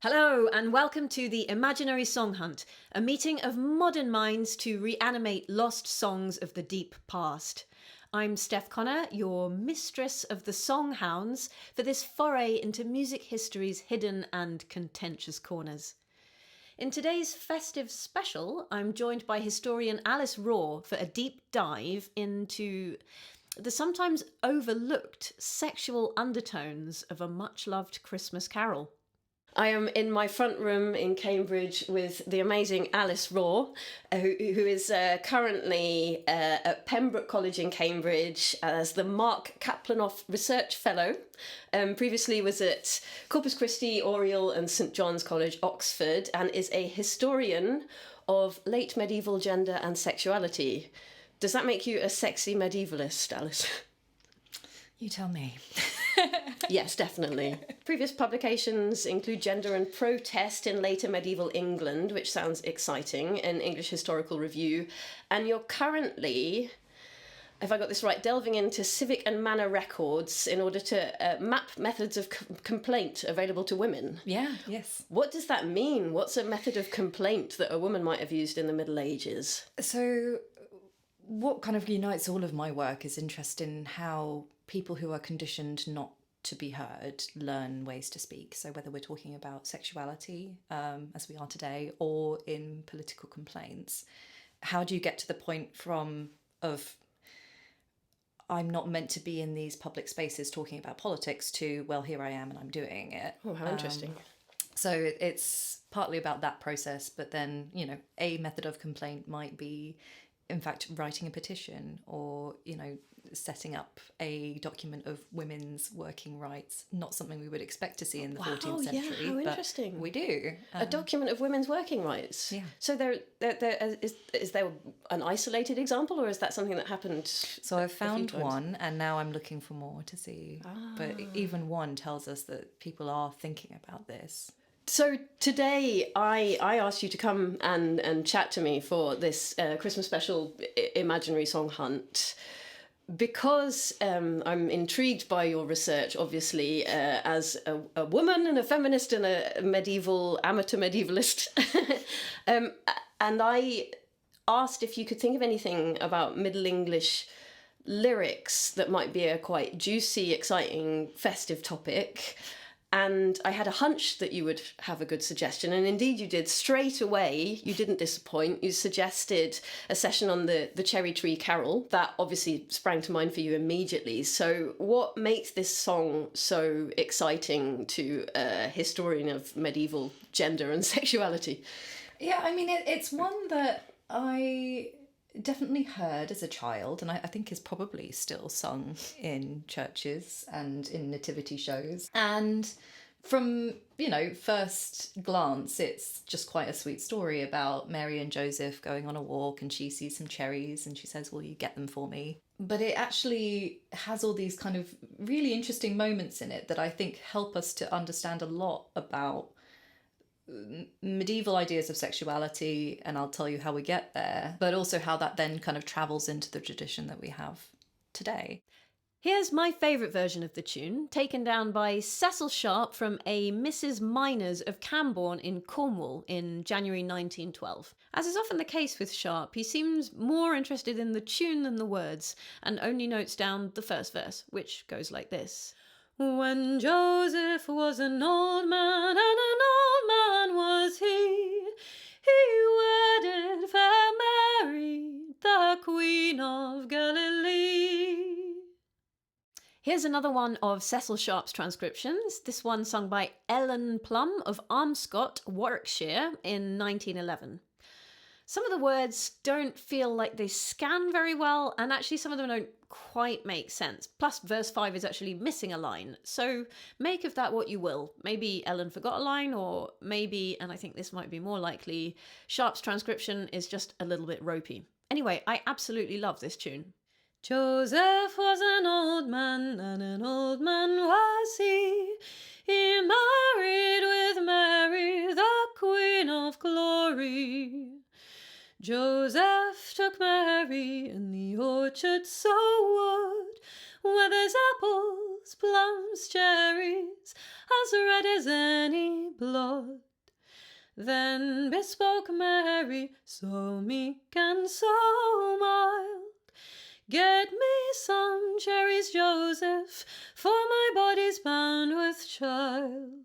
Hello and welcome to the Imaginary Song Hunt, a meeting of modern minds to reanimate lost songs of the deep past. I'm Steph Connor, your mistress of the song hounds for this foray into music history's hidden and contentious corners. In today's Festive special, I'm joined by historian Alice Raw for a deep dive into the sometimes overlooked sexual undertones of a much-loved Christmas carol. I am in my front room in Cambridge with the amazing Alice Raw, who is currently at Pembroke College in Cambridge as the Mark Kaplanoff Research Fellow. Previously was at Corpus Christi, Oriel and St John's College, Oxford, and is a historian of late medieval gender and sexuality. Does that make you a sexy medievalist, Alice? You tell me. Yes, definitely. Previous publications include Gender and Protest in Later Medieval England, which sounds exciting, in English Historical Review. And you're currently, if I got this right, delving into civic and manor records in order to map methods of complaint available to women. Yeah, yes. What does that mean? What's a method of complaint that a woman might have used in the Middle Ages? So what kind of unites all of my work is interest in how people who are conditioned not to be heard learn ways to speak. So whether we're talking about sexuality, as we are today, or in political complaints, how do you get to the point of I'm not meant to be in these public spaces talking about politics to, well, here I am and I'm doing it. Oh, how interesting. So it's partly about that process, but then, a method of complaint might be, in fact, writing a petition or, setting up a document of women's working rights. Not something we would expect to see in the 14th century. Yeah, how interesting. We do. A document of women's working rights. Yeah. So is there an isolated example, or is that something that happened? So I've found one, and now I'm looking for more to see. But even one tells us that people are thinking about this. So today I asked you to come and chat to me for this Christmas special imaginary song hunt because I'm intrigued by your research, obviously, as a woman and a feminist and a amateur medievalist. And I asked if you could think of anything about Middle English lyrics that might be a quite juicy, exciting, festive topic. And I had a hunch that you would have a good suggestion, and indeed you did. Straight away, you didn't disappoint. You suggested a session on the Cherry Tree Carol. That obviously sprang to mind for you immediately. So what makes this song so exciting to a historian of medieval gender and sexuality? Yeah, I mean, it's one that I definitely heard as a child, and I think is probably still sung in churches and in nativity shows. And from, first glance, it's just quite a sweet story about Mary and Joseph going on a walk, and she sees some cherries and she says, will you get them for me? But it actually has all these kind of really interesting moments in it that I think help us to understand a lot about medieval ideas of sexuality, and I'll tell you how we get there, but also how that then kind of travels into the tradition that we have today. Here's my favourite version of the tune, taken down by Cecil Sharp from a Mrs. Miners of Camborne in Cornwall in January 1912. As is often the case with Sharp, he seems more interested in the tune than the words, and only notes down the first verse, which goes like this. When Joseph was an old man, and an old man was he wedded fair Mary, the Queen of Galilee. Here's another one of Cecil Sharp's transcriptions, this one sung by Ellen Plum of Armscott, Warwickshire in 1911. Some of the words don't feel like they scan very well, and actually some of them don't quite make sense. Plus, verse 5 is actually missing a line. So make of that what you will. Maybe Ellen forgot a line, or maybe, and I think this might be more likely, Sharp's transcription is just a little bit ropey. Anyway, I absolutely love this tune. Joseph was an old man, and an old man was he. He married with Mary, the Queen of Glory. Joseph took Mary in the orchard so wood, where there's apples plums, cherries, as red as any blood. Then bespoke Mary, so meek and so mild, get me some cherries, Joseph, for my body's bound with child.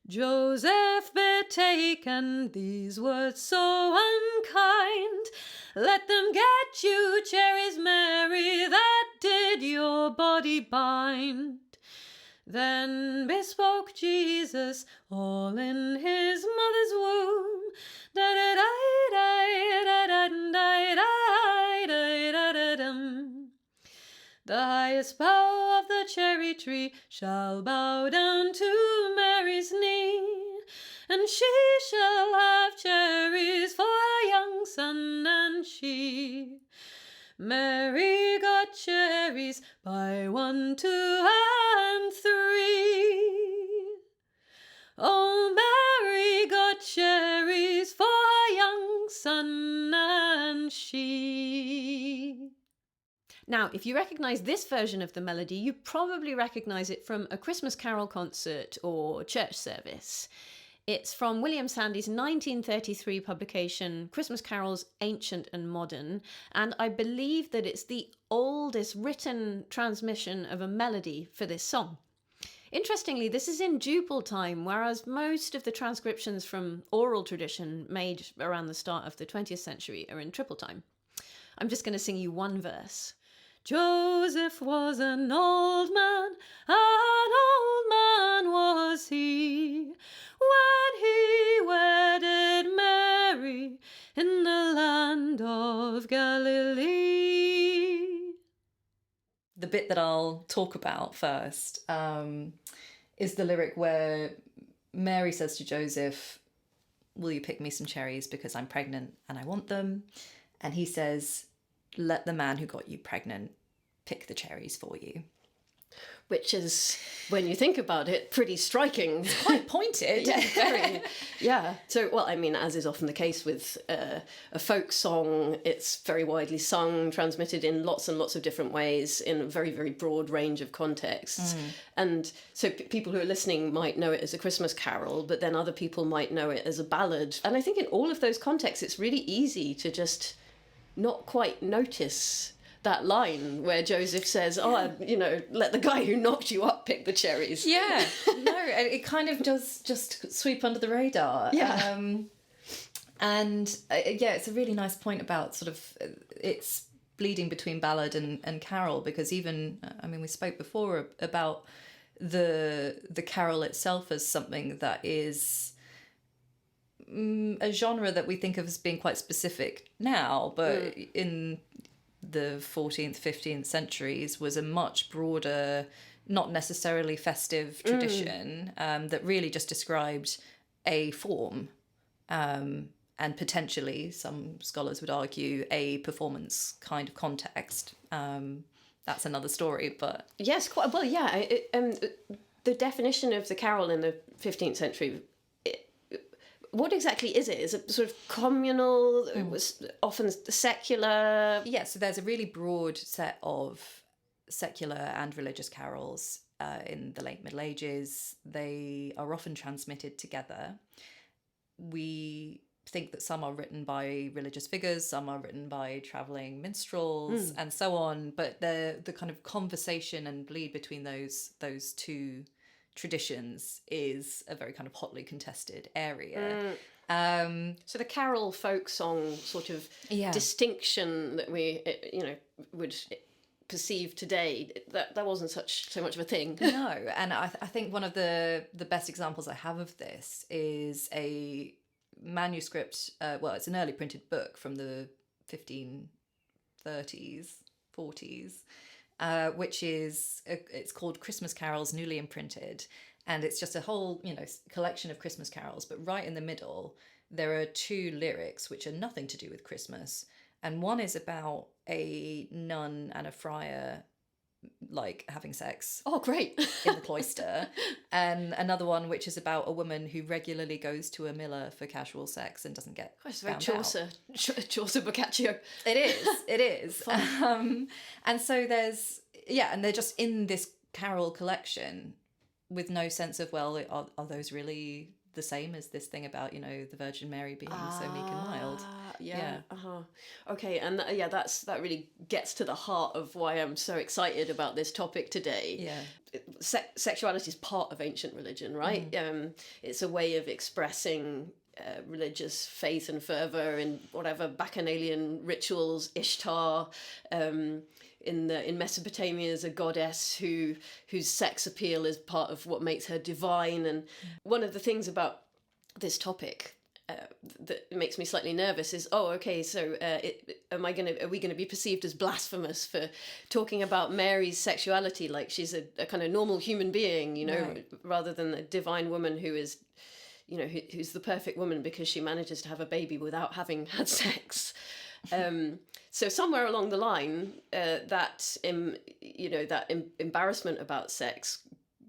Joseph betaken these words so unkind, let them get you cherries, Mary, that did your body bind. Then bespoke Jesus, all in his mother's womb, the highest bough of the cherry tree shall bow down to Mary's knee, and she shall have cherries for her young son, and she. Mary got cherries by 1, 2, and 3. Oh, Mary got cherries for her young son, and she. Now, if you recognise this version of the melody, you probably recognise it from a Christmas carol concert or church service. It's from William Sandy's 1933 publication, Christmas Carols, Ancient and Modern, and I believe that it's the oldest written transmission of a melody for this song. Interestingly, this is in duple time, whereas most of the transcriptions from oral tradition made around the start of the 20th century are in triple time. I'm just going to sing you one verse. Joseph was an old man was he, when he wedded Mary in the land of Galilee. The bit that I'll talk about first is the lyric where Mary says to Joseph, will you pick me some cherries because I'm pregnant and I want them? And he says, let the man who got you pregnant pick the cherries for you. Which is, when you think about it, pretty striking. It's quite pointed. Yeah, very. Yeah. So, well, I mean, as is often the case with a folk song, it's very widely sung, transmitted in lots and lots of different ways in a very, very broad range of contexts. And so people who are listening might know it as a Christmas carol, but then other people might know it as a ballad. And I think in all of those contexts, it's really easy to just not quite notice that line where Joseph says, let the guy who knocked you up pick the cherries. Yeah, no, it kind of does just sweep under the radar. Yeah. It's a really nice point about sort of it's bleeding between ballad and carol, because even, we spoke before about the carol itself as something that is a genre that we think of as being quite specific now, but in the 14th, 15th centuries was a much broader, not necessarily festive tradition that really just described a form and potentially, some scholars would argue, a performance kind of context. That's another story, but... Yes, quite well, yeah. The definition of the carol in the 15th century, what exactly is it? Is it sort of communal? It was often secular? Yeah, so there's a really broad set of secular and religious carols in the late Middle Ages. They are often transmitted together. We think that some are written by religious figures, some are written by travelling minstrels, and so on. But the kind of conversation and bleed between those two traditions is a very kind of hotly contested area. So the carol folk song sort of distinction that we would perceive today, that wasn't so much of a thing. No, and I think one of the best examples I have of this is a manuscript, it's an early printed book from the 1530s, 40s, which is it's called Christmas Carols Newly Imprinted, and it's just a whole collection of Christmas carols, but right in the middle there are two lyrics which are nothing to do with Christmas, and one is about a nun and a friar having sex. Oh, great. In the cloister. And another one which is about a woman who regularly goes to a miller for casual sex and doesn't get it's very Chaucer Boccaccio. It is. And so there's and they're just in this carol collection with no sense of, well, are those really the same as this thing about, the Virgin Mary being so meek and mild? Okay, and that really gets to the heart of why I'm so excited about this topic today. Sexuality is part of ancient religion, right? It's a way of expressing religious faith and fervor in whatever bacchanalian rituals. Ishtar in Mesopotamia is a goddess whose sex appeal is part of what makes her divine. And one of the things about this topic that makes me slightly nervous is, are we going to be perceived as blasphemous for talking about Mary's sexuality like she's a kind of normal human being, Right. rather than a divine woman who is, who's the perfect woman because she manages to have a baby without having had sex. So somewhere along the line, that embarrassment about sex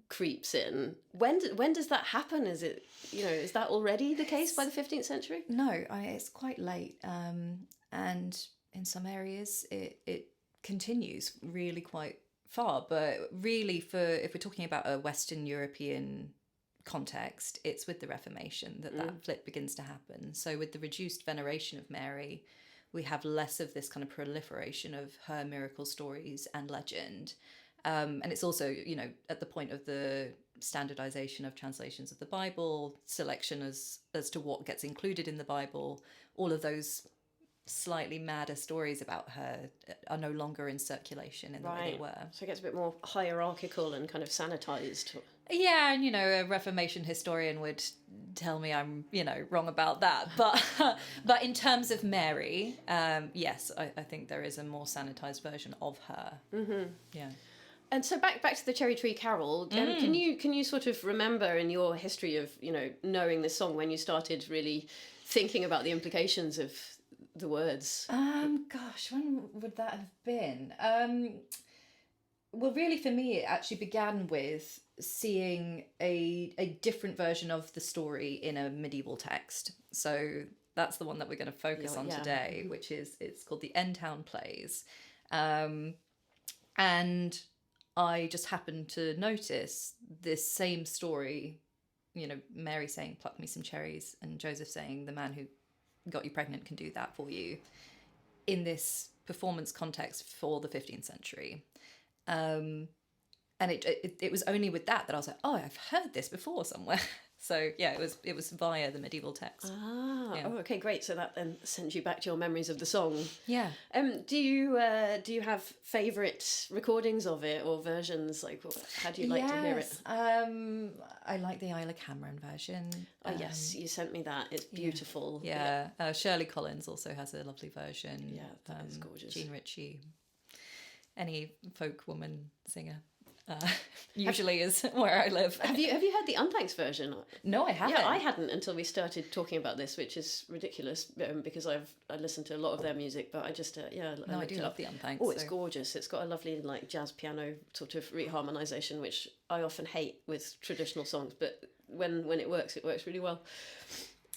creeps in. When does that happen? Is it, is that already the case by the 15th century? No, it's quite late. And in some areas it continues really quite far. But really, if we're talking about a Western European context, it's with the Reformation that flip begins to happen. So with the reduced veneration of Mary, we have less of this kind of proliferation of her miracle stories and legend. And it's also, at the point of the standardization of translations of the Bible, selection as to what gets included in the Bible, all of those slightly madder stories about her are no longer in circulation in the way they were. So it gets a bit more hierarchical and kind of sanitized. Yeah, and a Reformation historian would tell me I'm, wrong about that. But in terms of Mary, yes, I think there is a more sanitized version of her. Mm-hmm. Yeah. And so back to the Cherry Tree Carol. Can you sort of remember in your history of knowing this song when you started really thinking about the implications of the words? Gosh, when would that have been? Well, really, for me, it actually began with seeing a different version of the story in a medieval text. So that's the one that we're going to focus on today, which it's called the End Town Plays. And I just happened to notice this same story, Mary saying, "Pluck me some cherries," and Joseph saying, "The man who got you pregnant can do that for you," in this performance context for the 15th century. And it was only with that I was like, oh, I've heard this before somewhere. So yeah, it was via the medieval text. Oh, okay, great. So that then sends you back to your memories of the song. Yeah. Do you have favourite recordings of it or versions? Like, how do you like to hear it? I like the Isla Cameron version. Yes, you sent me that. It's beautiful. Yeah. Shirley Collins also has a lovely version. Yeah, that is gorgeous. Jean Ritchie. Any folk woman singer. Usually is where I live. Have you heard the Unthanks version? No, I haven't. Yeah, I hadn't until we started talking about this, which is ridiculous because I listened to a lot of their music, but I just I do love the Unthanks. Oh, it's gorgeous. It's got a lovely like jazz piano sort of reharmonization, which I often hate with traditional songs, but when it works really well.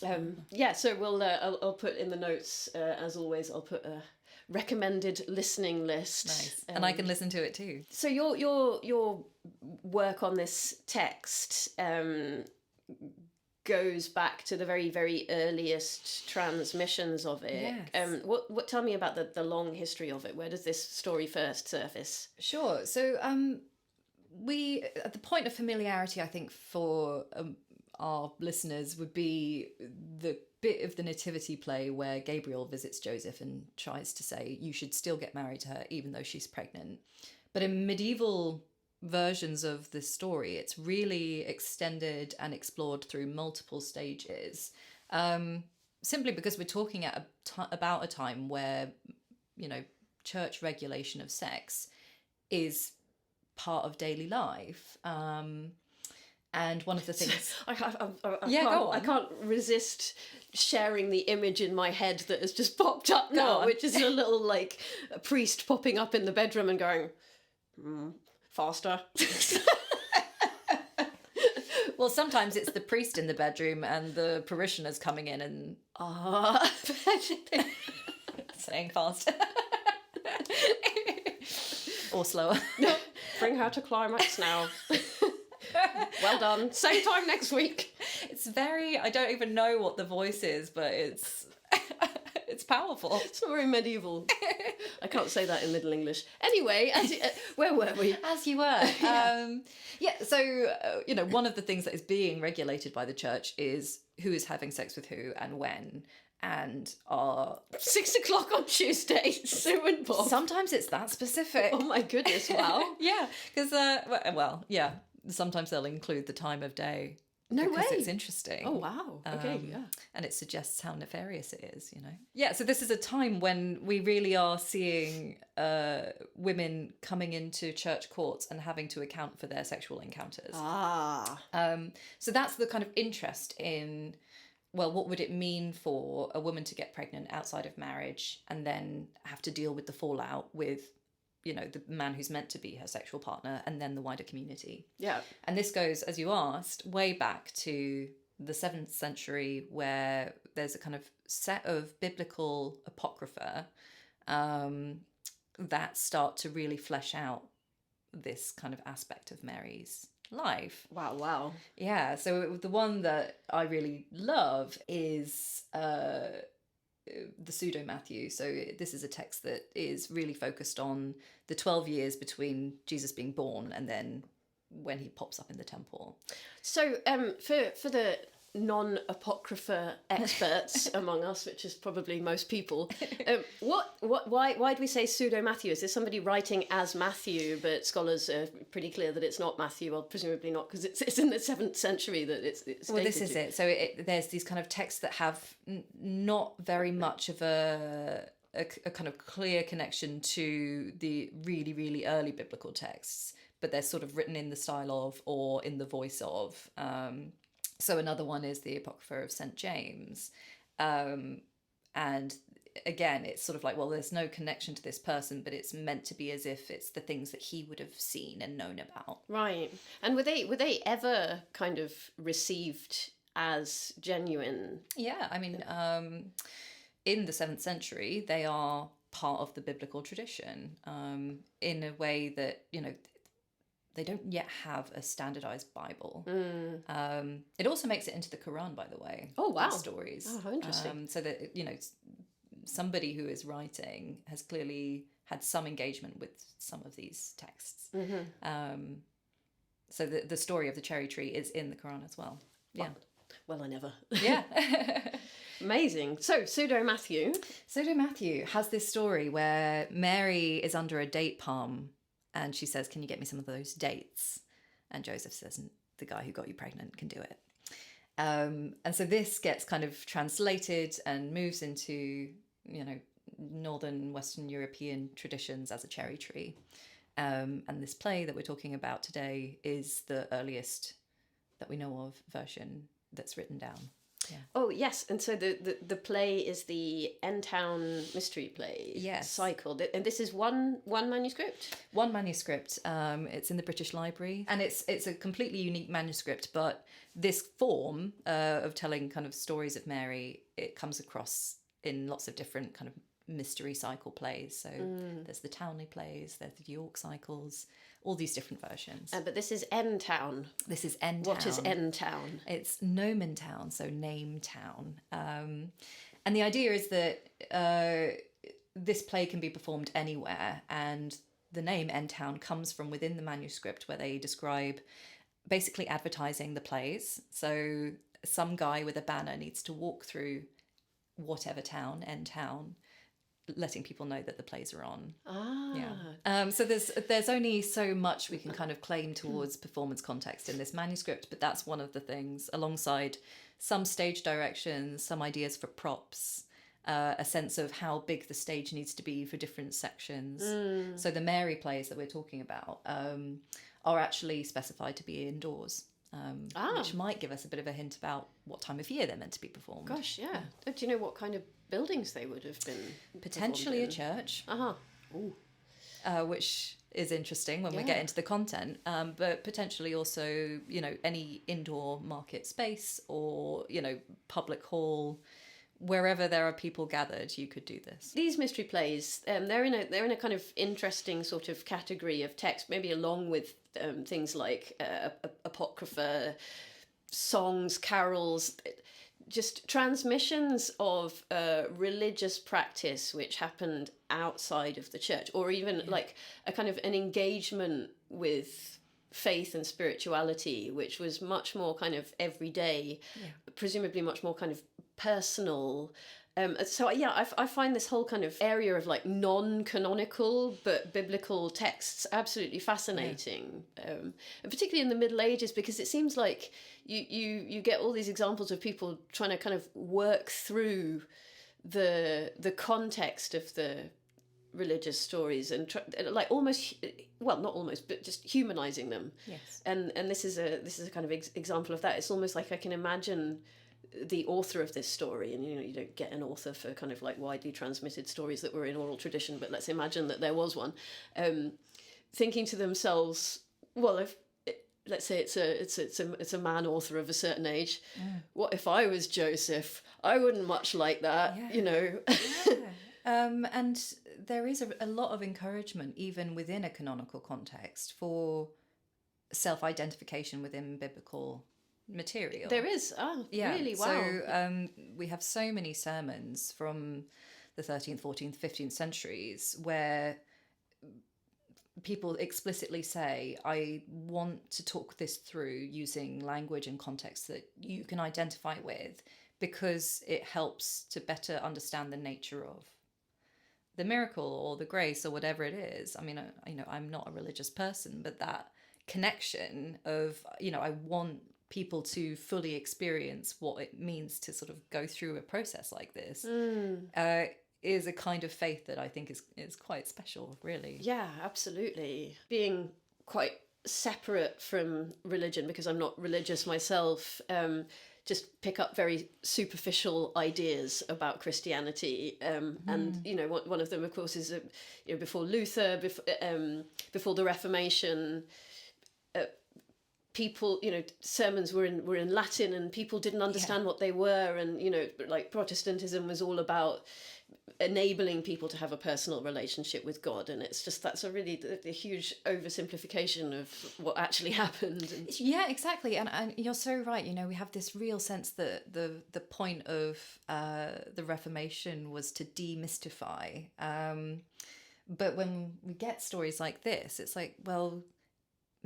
So we'll I'll put in the notes as always. I'll put a recommended listening list. Nice. And I can listen to it too. So your work on this text goes back to the very, very earliest transmissions of it. Yes. What tell me about the long history of it? Where does this story first surface? Sure. So we at the point of familiarity, I think for our listeners would be the bit of the nativity play where Gabriel visits Joseph and tries to say you should still get married to her even though she's pregnant. But in medieval versions of this story, it's really extended and explored through multiple stages, simply because we're talking about a time where church regulation of sex is part of daily life. And one of the things... I can't resist sharing the image in my head that has just popped up now, which is a little, like, a priest popping up in the bedroom and going, faster. Well, sometimes it's the priest in the bedroom and the parishioners coming in and... saying faster. Or slower. Bring her to climax now. Well done. Same time next week. It's very, I don't even know what the voice is, but it's it's powerful. It's not very medieval. I can't say that in Middle English. Anyway, where were we? As you were. So, one of the things that is being regulated by the church is who is having sex with who and when. And 6 o'clock on Tuesday, Sue and Bob. Sometimes it's that specific. Oh my goodness, wow. Yeah, because, sometimes they'll include the time of day. No way. Because it's interesting. Oh, wow. Okay, yeah. And it suggests how nefarious it is, Yeah, so this is a time when we really are seeing women coming into church courts and having to account for their sexual encounters. So that's the kind of interest in, well, what would it mean for a woman to get pregnant outside of marriage and then have to deal with the fallout with the man who's meant to be her sexual partner, and then the wider community. Yeah. And this goes, as you asked, way back to the 7th century, where there's a kind of set of biblical apocrypha that start to really flesh out this kind of aspect of Mary's life. Wow. Yeah, so the one that I really love is the Pseudo-Matthew. So this is a text that is really focused on the 12 years between Jesus being born and then when he pops up in the temple. So for the non-apocrypha experts among us, which is probably most people, why do we say Pseudo-Matthew? Is this somebody writing as Matthew, but scholars are pretty clear that it's not Matthew? Well, presumably not, because it's in the 7th century that it's well, this is it. So there's these kind of texts that have not very much of a kind of clear connection to the really, really early biblical texts, but they're sort of written in the style of or in the voice of. So another one is the Apocrypha of St. James. And again, it's sort of like, well, there's no connection to this person, but it's meant to be as if it's the things that he would have seen and known about. Right. And were they ever kind of received as genuine? Yeah, I mean, in the 7th century, they are part of the biblical tradition in a way that, they don't yet have a standardized Bible. It also makes it into the Quran, by the way. Oh, wow. Stories. Oh, how interesting. So that, somebody who is writing has clearly had some engagement with some of these texts. So the story of the cherry tree is in the Quran as well. Yeah. Well, I never. Yeah. Amazing. So, Pseudo-Matthew. Pseudo-Matthew has this story where Mary is under a date palm and she says, "Can you get me some of those dates?" And Joseph says, "The guy who got you pregnant can do it." And so this gets kind of translated and moves into, Northern Western European traditions as a cherry tree. And this play that we're talking about today is the earliest that we know of version that's written down. Yeah. Oh, yes. And so the play is the N-Town mystery play cycle. And this is one manuscript? One manuscript. It's in the British Library. And it's a completely unique manuscript, but this form of telling kind of stories of Mary, it comes across in lots of different kind of mystery cycle plays. So there's the Townley plays, there's the York cycles, all these different versions. But this is N-Town. This is N-Town. What is N-Town? It's nomen town, so name town. And the idea is that this play can be performed anywhere, and the name N-Town comes from within the manuscript where they describe basically advertising the plays. So some guy with a banner needs to walk through whatever town, N-Town, letting people know that the plays are on. So there's only so much we can kind of claim towards performance context in this manuscript, but that's one of the things, alongside some stage directions, some ideas for props, a sense of how big the stage needs to be for different sections. So the Mary plays that we're talking about are actually specified to be indoors. Which might give us a bit of a hint about what time of year they're meant to be performed. Gosh, yeah. Do you know what kind of buildings they would have been? Potentially a church. Which is interesting when we get into the content, but potentially also, any indoor market space or, public hall wherever there are people gathered, you could do this. These mystery plays, they're in a kind of interesting sort of category of text, maybe along with things like apocrypha, songs, carols, just transmissions of religious practice which happened outside of the church, or even like a kind of an engagement with faith and spirituality, which was much more kind of everyday, presumably much more kind of personal. So yeah, I find this whole kind of area of like non-canonical but biblical texts absolutely fascinating, and particularly in the Middle Ages, because it seems like you get all these examples of people trying to kind of work through the context of the religious stories and like almost, well, not almost, but just humanizing them. Yes. And this is a kind of example of that. It's almost like I can imagine the author of this story, and you don't get an author for kind of like widely transmitted stories that were in oral tradition, but let's imagine that there was one, thinking to themselves, well, if let's say it's a man author of a certain age, what if I was Joseph? I wouldn't much like that, And there is a lot of encouragement, even within a canonical context, for self-identification within biblical material. There is. Really? Wow. So we have so many sermons from the 13th, 14th, 15th centuries where people explicitly say, I want to talk this through using language and context that you can identify with, because it helps to better understand the nature of the miracle or the grace or whatever it is. I mean, I'm not a religious person, but that connection of, I want people to fully experience what it means to sort of go through a process like this is a kind of faith that I think is quite special, really. Yeah, absolutely. Being quite separate from religion, because I'm not religious myself, just pick up very superficial ideas about Christianity, and one of them, of course, is before Luther, before the Reformation. People, sermons were in Latin, and people didn't understand what they were, and like Protestantism was all about enabling people to have a personal relationship with God, and it's just that's a huge oversimplification of what actually happened. Yeah, exactly, and you're so right. We have this real sense that the point of the Reformation was to demystify, but when we get stories like this, it's like, well,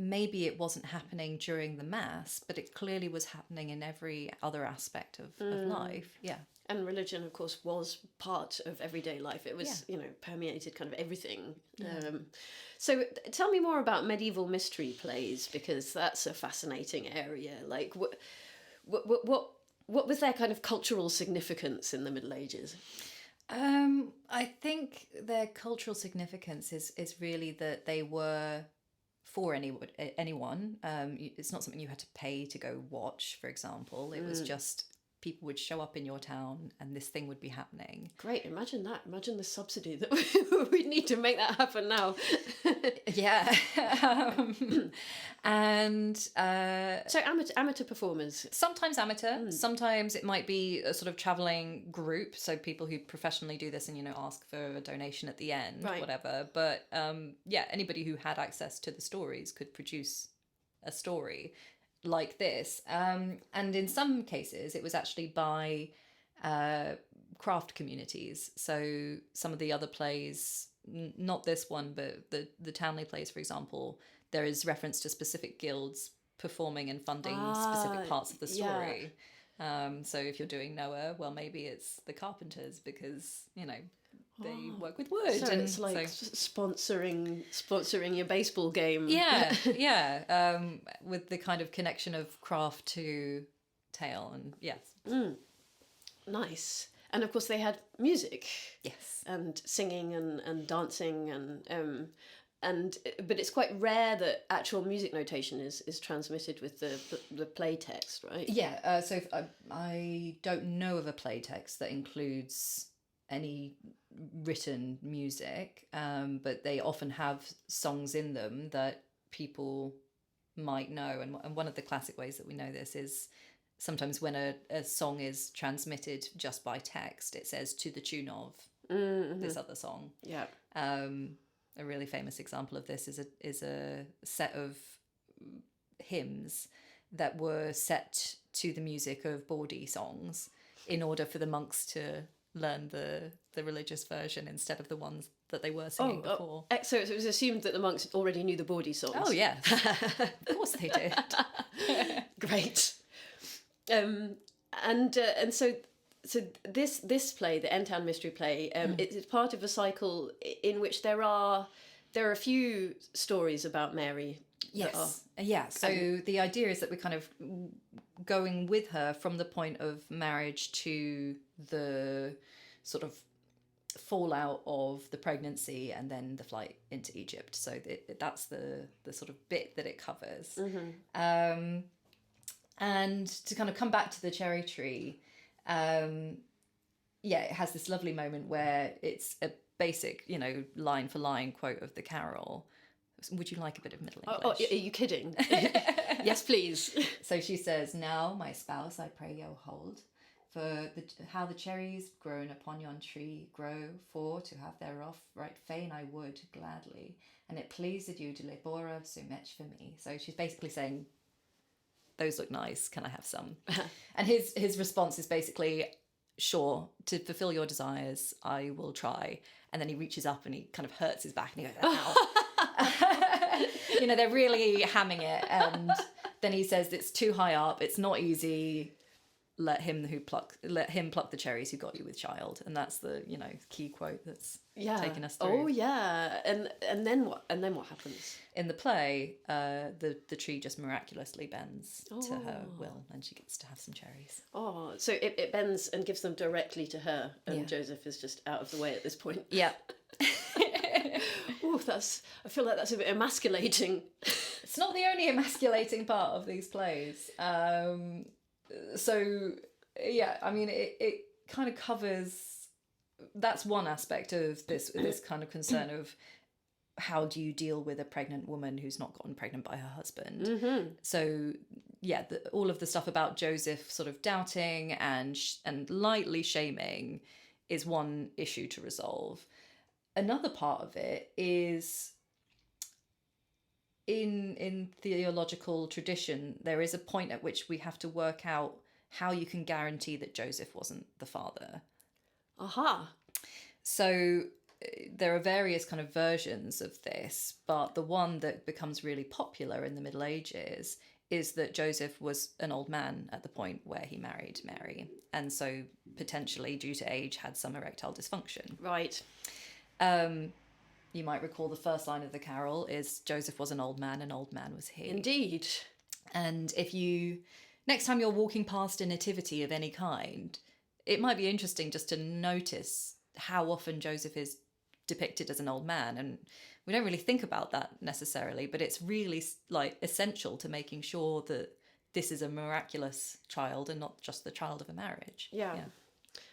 maybe it wasn't happening during the Mass, but it clearly was happening in every other aspect of life. Yeah. And religion, of course, was part of everyday life. It was, permeated kind of everything. Yeah. So tell me more about medieval mystery plays, because that's a fascinating area. Like, what was their kind of cultural significance in the Middle Ages? I think their cultural significance is really that they were for anyone. It's not something you had to pay to go watch, for example. It was just people would show up in your town and this thing would be happening. Great, imagine that. Imagine the subsidy that we'd need to make that happen now. Yeah. So amateur performers. Sometimes amateur, sometimes it might be a sort of travelling group, so people who professionally do this and, ask for a donation at the end, whatever. But anybody who had access to the stories could produce a story like this. And in some cases, it was actually by craft communities. So some of the other plays, not this one, but the Townley plays, for example, there is reference to specific guilds performing and funding specific parts of the story. Yeah. So if you're doing Noah, well, maybe it's the carpenters, because, they work with wood. So it's like sponsoring your baseball game. Yeah, yeah. With the kind of connection of craft to tale, and yes. Nice. And of course they had music. Yes. And singing and dancing but it's quite rare that actual music notation is transmitted with the play text, right? Yeah. So I don't know of a play text that includes any written music, but they often have songs in them that people might know, and one of the classic ways that we know this is sometimes when a song is transmitted just by text, it says to the tune of this other song. Yeah. A really famous example of this is a set of hymns that were set to the music of bawdy songs in order for the monks to learn the religious version instead of the ones that they were singing before. So it was assumed that the monks already knew the bawdy songs. Oh, yes. Of course they did. Great. And so this play, the N-Town Mystery Play, it's part of a cycle in which there are a few stories about Mary. Yes. Yeah. So the idea is that we're kind of going with her from the point of marriage to the sort of fallout of the pregnancy and then the flight into Egypt. So that's the sort of bit that it covers. And to kind of come back to the cherry tree, it has this lovely moment where it's a basic, line for line quote of the carol. Would you like a bit of Middle English? Oh, are you kidding? Yes, please. So she says, "Now, my spouse, I pray you hold, for how the cherries grown upon yon tree grow, for to have thereof right fain I would gladly, and it pleased you to labora so much for me." So she's basically saying, those look nice, can I have some? And his response is basically, sure, to fulfill your desires, I will try. And then he reaches up and he kind of hurts his back and he goes, ow. They're really hamming it. And then he says, it's too high up, it's not easy. Let him pluck the cherries who got you with child. And that's the, key quote that's taken us through. Oh yeah. And then what happens? In the play, the tree just miraculously bends to her will and she gets to have some cherries. Oh, so it bends and gives them directly to her and Joseph is just out of the way at this point. Yeah. Oh, I feel like that's a bit emasculating. It's not the only emasculating part of these plays. So yeah, I mean it kind of covers, that's one aspect of this kind of concern of how do you deal with a pregnant woman who's not gotten pregnant by her husband. So yeah, all of the stuff about Joseph sort of doubting and lightly shaming is one issue to resolve. Another part of it is in theological tradition, there is a point at which we have to work out how you can guarantee that Joseph wasn't the father. Aha. So there are various kind of versions of this, but the one that becomes really popular in the Middle Ages is that Joseph was an old man at the point where he married Mary, and so potentially due to age had some erectile dysfunction. Right. You might recall the first line of the carol is Joseph was an old man was he. Indeed. And next time you're walking past a nativity of any kind, it might be interesting just to notice how often Joseph is depicted as an old man. And we don't really think about that necessarily, but it's really essential to making sure that this is a miraculous child and not just the child of a marriage. Yeah.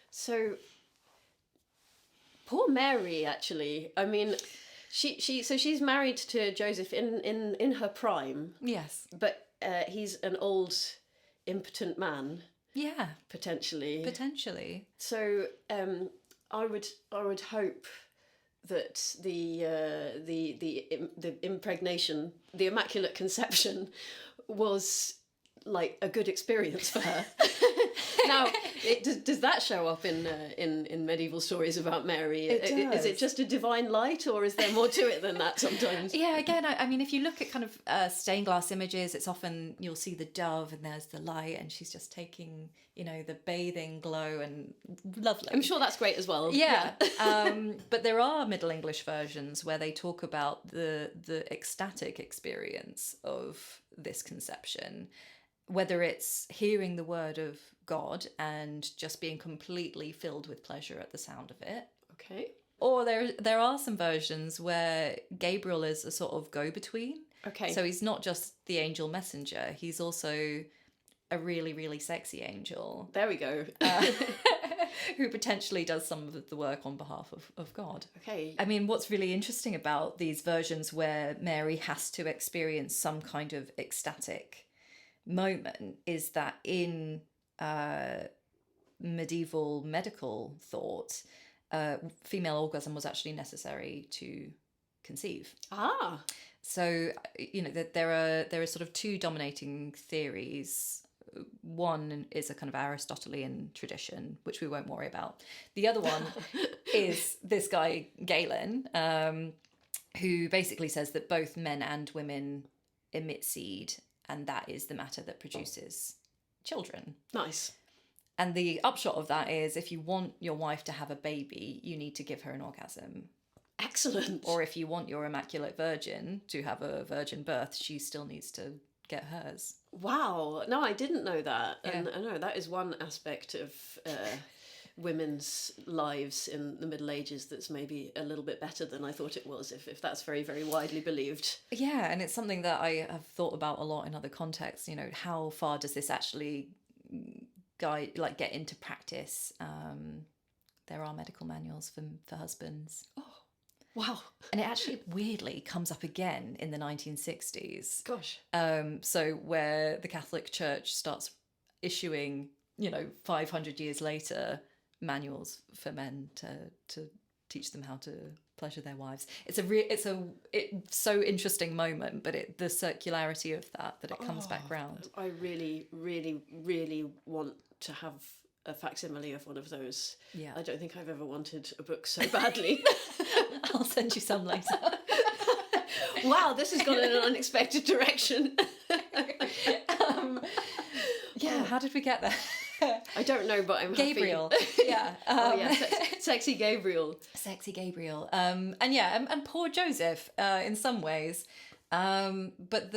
So poor Mary, actually. I mean, she's married to Joseph in her prime. Yes. But he's an old, impotent man. Yeah. Potentially. So I would hope that the impregnation, the Immaculate Conception, was like a good experience for her. Now, does that show up in medieval stories about Mary? It does. Is it just a divine light, or is there more to it than that sometimes? Yeah, again, I mean, if you look at kind of stained glass images, it's often you'll see the dove and there's the light and she's just taking, the bathing glow, and lovely. I'm sure that's great as well. Yeah. But there are Middle English versions where they talk about the ecstatic experience of this conception, whether it's hearing the word of God and just being completely filled with pleasure at the sound of it. Okay. Or there are some versions where Gabriel is a sort of go-between. Okay. So he's not just the angel messenger, he's also a really, really sexy angel. There we go. Who potentially does some of the work on behalf of God. Okay. I mean, what's really interesting about these versions where Mary has to experience some kind of ecstatic moment is that in medieval medical thought, female orgasm was actually necessary to conceive. Ah. So, there are sort of two dominating theories. One is a kind of Aristotelian tradition, which we won't worry about. The other one is this guy, Galen, who basically says that both men and women emit seed, and that is the matter that produces children. Nice. And the upshot of that is, if you want your wife to have a baby, you need to give her an orgasm. Excellent. Or if you want your Immaculate Virgin to have a virgin birth, she still needs to get hers. Wow. No, I didn't know that. Yeah. And I know that is one aspect of women's lives in the Middle Ages that's maybe a little bit better than I thought it was, if that's very, very widely believed. Yeah, and it's something that I have thought about a lot in other contexts. How far does this actually get into practice? There are medical manuals for husbands. Oh, wow. And it actually weirdly comes up again in the 1960s. Gosh. So where the Catholic Church starts issuing, 500 years later, manuals for men to teach them how to pleasure their wives. It's so interesting moment, but the circularity of that it comes back round. I really, really, really want to have a facsimile of one of those. Yeah. I don't think I've ever wanted a book so badly. I'll send you some later. Wow, this has gone in an unexpected direction. How did we get there? I don't know, but I'm Gabriel. happy. Yeah. Sexy Gabriel. Sexy Gabriel. And poor Joseph in some ways. But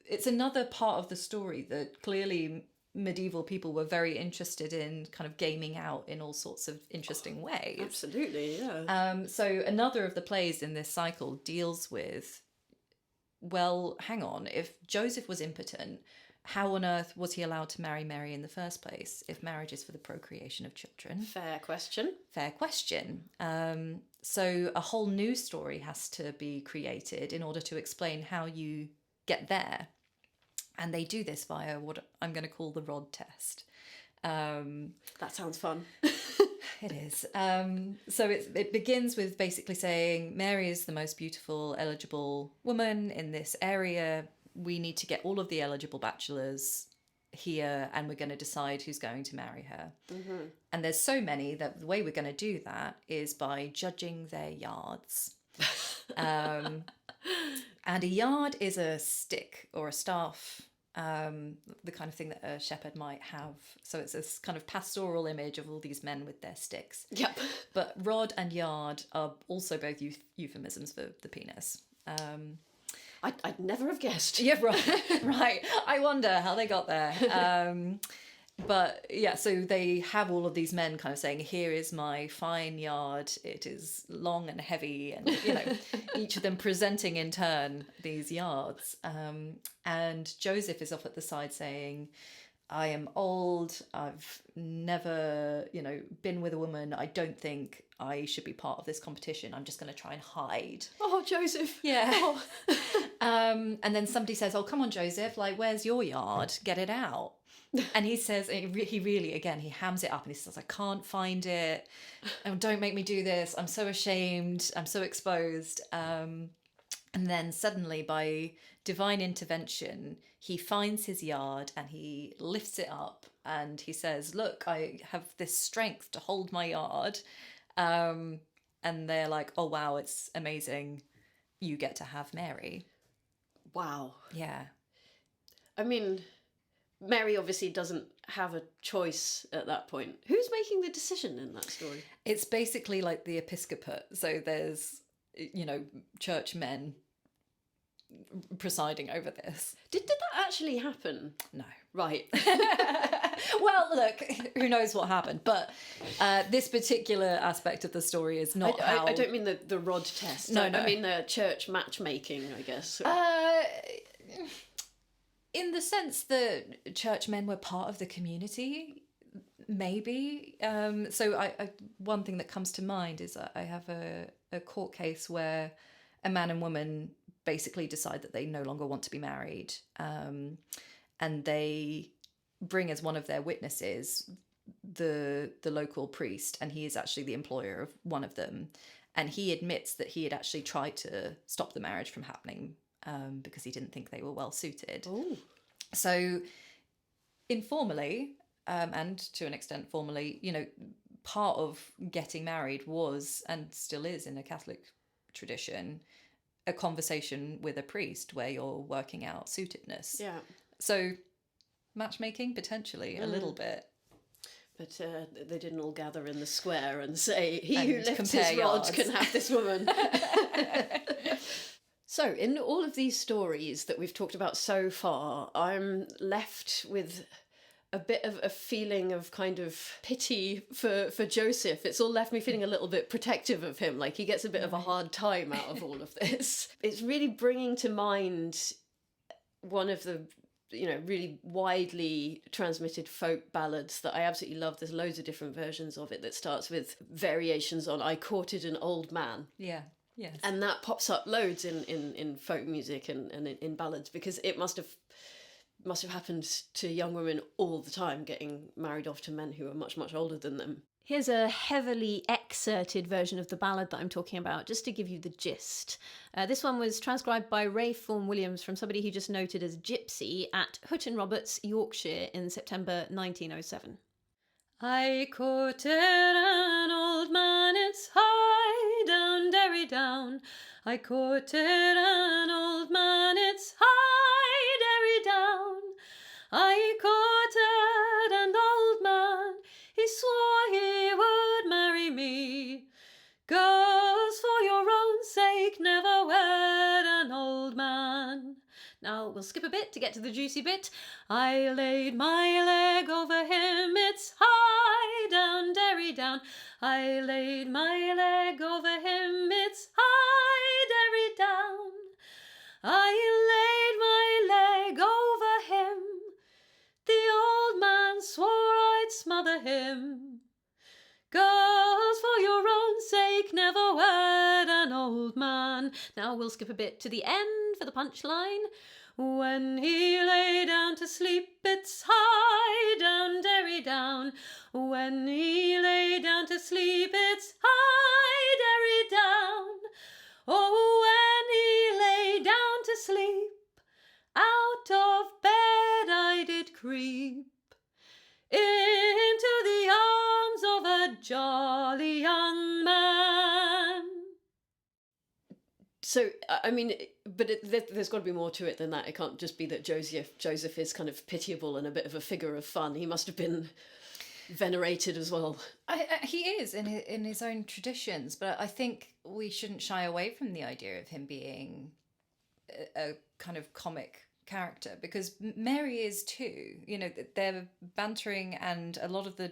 it's another part of the story that clearly medieval people were very interested in kind of gaming out in all sorts of interesting ways. Absolutely, yeah. So another of the plays in this cycle deals with, well, hang on, if Joseph was impotent, how on earth was he allowed to marry Mary in the first place if marriage is for the procreation of children? Fair question. So a whole new story has to be created in order to explain how you get there. And they do this via what I'm going to call the rod test. That sounds fun. It is. So it begins with basically saying Mary is the most beautiful, eligible woman in this area. We need to get all of the eligible bachelors here and we're going to decide who's going to marry her. Mm-hmm. And there's so many that the way we're going to do that is by judging their yards. And a yard is a stick or a staff, the kind of thing that a shepherd might have. So it's this kind of pastoral image of all these men with their sticks. Yep. But rod and yard are also both euphemisms for the penis. I'd never have guessed. Yeah, right. I wonder how they got there. But yeah, so they have all of these men kind of saying, here is my fine yard. It is long and heavy. And, each of them presenting in turn these yards. And Joseph is off at the side saying, I am old. I've never, been with a woman. I don't think I should be part of this competition. I'm just going to try and hide. Oh, Joseph. Yeah. Oh. And then somebody says, oh, come on, Joseph, where's your yard? Get it out. And he says, he really, again, he hams it up and he says, I can't find it. Oh, don't make me do this. I'm so ashamed. I'm so exposed. And then suddenly, by divine intervention, he finds his yard and he lifts it up and he says, look, I have this strength to hold my yard. And they're like, oh, wow, it's amazing. You get to have Mary. Wow. Yeah. I mean, Mary obviously doesn't have a choice at that point. Who's making the decision in that story? It's basically like the episcopate. So there's, church men presiding over this. Did that actually happen? No. Right. Well, look, who knows what happened. But this particular aspect of the story is not how... I don't mean the rod test. No. I mean the church matchmaking, I guess. In the sense that churchmen were part of the community, maybe. So one thing that comes to mind is I have a court case where a man and woman basically decide that they no longer want to be married. And they bring as one of their witnesses the local priest, and he is actually the employer of one of them. And he admits that he had actually tried to stop the marriage from happening because he didn't think they were well suited. Ooh. So informally, and to an extent formally, part of getting married was, and still is in a Catholic tradition, a conversation with a priest where you're working out suitedness. Yeah. So matchmaking, potentially, a little bit. But they didn't all gather in the square and say, he And who lifts his rod can have this woman. So, in all of these stories that we've talked about so far, I'm left with a bit of a feeling of kind of pity for Joseph. It's all left me feeling a little bit protective of him, like he gets a bit of a hard time out of all of this. It's really bringing to mind one of the really widely transmitted folk ballads that I absolutely love. There's loads of different versions of it that starts with variations on "I courted an old man." Yeah. Yes. And that pops up loads in folk music and in ballads, because it must have happened to young women all the time, getting married off to men who are much, much older than them. Here's a heavily excerpted version of the ballad that I'm talking about, just to give you the gist. This one was transcribed by Ray Fawn Williams from somebody he just noted as Gypsy at Hutton Roberts, Yorkshire, in September 1907. I courted an old man, it's high down, derry down. I courted an old man, it's high, derry down. I courted an old man, he swore he would marry me. Girls, for your own sake, never wed an old man. Now, we'll skip a bit to get to the juicy bit. I laid my leg over him, it's high down, derry down. I laid my leg over him, it's high, derry down. I laid my leg over him, the old man swore I'd smother him. Girls, for your own sake, never wed an old man. Now we'll skip a bit to the end for the punchline. When he lay down to sleep, it's high down, derry down. When he lay down to sleep, it's high, derry down. Oh, when he lay down to sleep, out of bed I did creep, into the arms of a jolly young man. So, I mean, but there's got to be more to it than that. It can't just be that Joseph is kind of pitiable and a bit of a figure of fun. He must have been venerated as well. He is in his own traditions, but I think we shouldn't shy away from the idea of him being a kind of comic character, because Mary is too. They're bantering, and a lot of the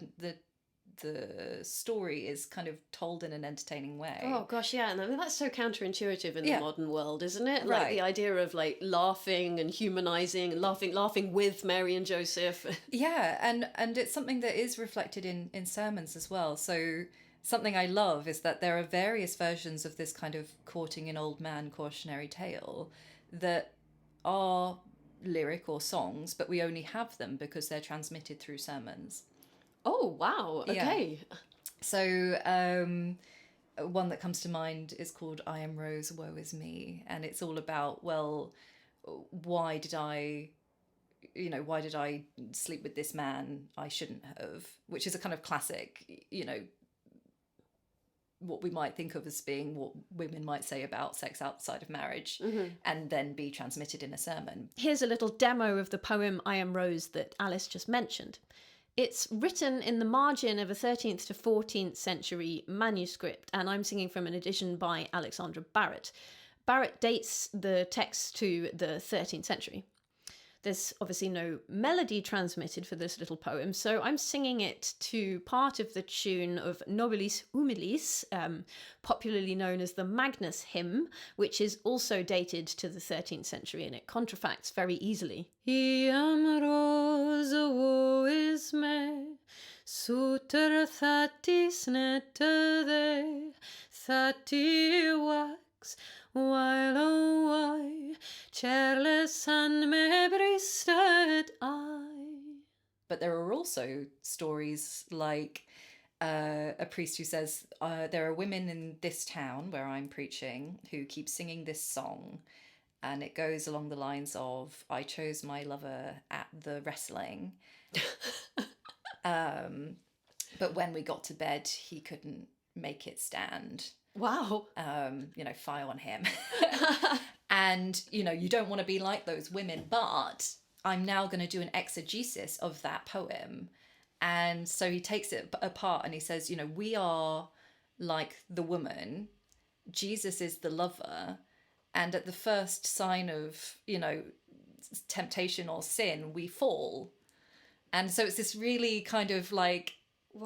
story is kind of told in an entertaining way. Oh gosh, yeah, and I mean that's so counterintuitive in the modern world, isn't it? Right. Like the idea of like laughing and humanizing and laughing with Mary and Joseph. Yeah, and it's something that is reflected in sermons as well. So something I love is that there are various versions of this kind of courting an old man cautionary tale that are lyric or songs, but we only have them because they're transmitted through sermons. Oh, wow. Okay. Yeah. So one that comes to mind is called I Am Rose, Woe Is Me. And it's all about, well, why did I sleep with this man I shouldn't have, which is a kind of classic, what we might think of as being what women might say about sex outside of marriage, and then be transmitted in a sermon. Here's a little demo of the poem I Am Rose that Alice just mentioned. It's written in the margin of a 13th to 14th century manuscript, and I'm singing from an edition by Alexandra Barrett. Barrett dates the text to the 13th century. There's obviously no melody transmitted for this little poem, so I'm singing it to part of the tune of Nobilis Humilis, popularly known as the Magnus hymn, which is also dated to the 13th century, and it contrafacts very easily. Iam rosa wo is me, suter thatis netade, thati wax, while oh why careless and me bristed I. But there are also stories like a priest who says, there are women in this town where I'm preaching who keep singing this song, and it goes along the lines of, I chose my lover at the wrestling. But when we got to bed, he couldn't make it stand. Wow. Fire on him. And, you don't want to be like those women, but I'm now going to do an exegesis of that poem. And so he takes it apart and he says, we are like the woman. Jesus is the lover. And at the first sign of, temptation or sin, we fall. And so it's this really kind of like